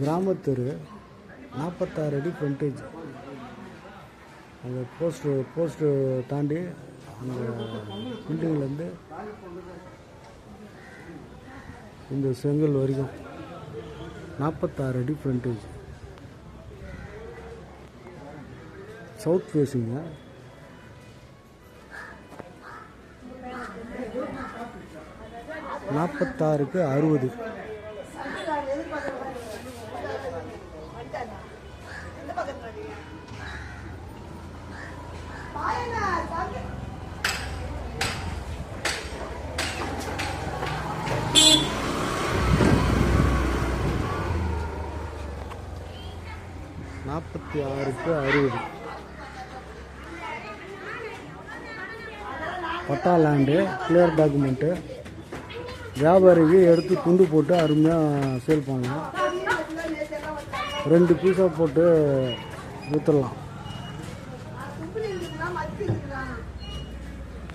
கிராமத்தெரு 46 அடி ஃப்ரண்டேஜ். அந்த போஸ்ட்டு தாண்டி அந்த பில்டிங்லேருந்து இந்த செங்கல் வரைக்கும் 46 அடி ஃப்ரண்டேஜ். சவுத் ஃபேஸிங்க. நாற்பத்தாறுக்கு 60. நாற்பத்தி 6க்கு 60. பட்டா லேண்டு, கிளியர் டாக்குமெண்ட்டு. வியாபாரிக்கு எடுத்து துண்டு போட்டு அருமையாக சேல் பண்ணலாம். 2 பீஸாக போட்டு விற்றுலாம்.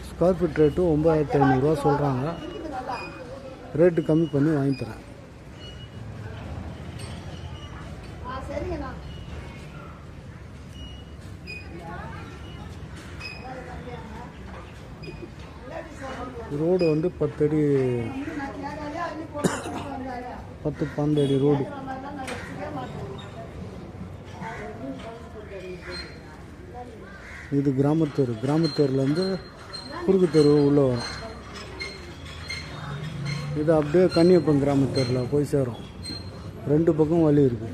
ஸ்கொயர் ஃபீட் ரேட்டு 9500 சொல்கிறாங்க. ரேட்டு கம்மி பண்ணி வாங்கி தரேன். ரோடு வந்து 10 அடி 10-12 அடி ரோடு. இது கிராமத்தெரு. கிராமத்தெருலேருந்து குறுக்கு தெரு உள்ளே வரும். இது அப்படியே கன்னியப்பன் கிராமத்தெருவில் போய் சேரும். 2 பக்கம் வழி இருக்குது.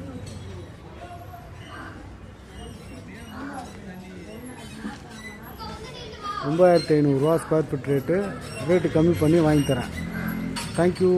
9500 ஸ்கொயர் ஃபீட் ரேட்டு கம்மி பண்ணி வாங்கி தரேன். தேங்க்யூ.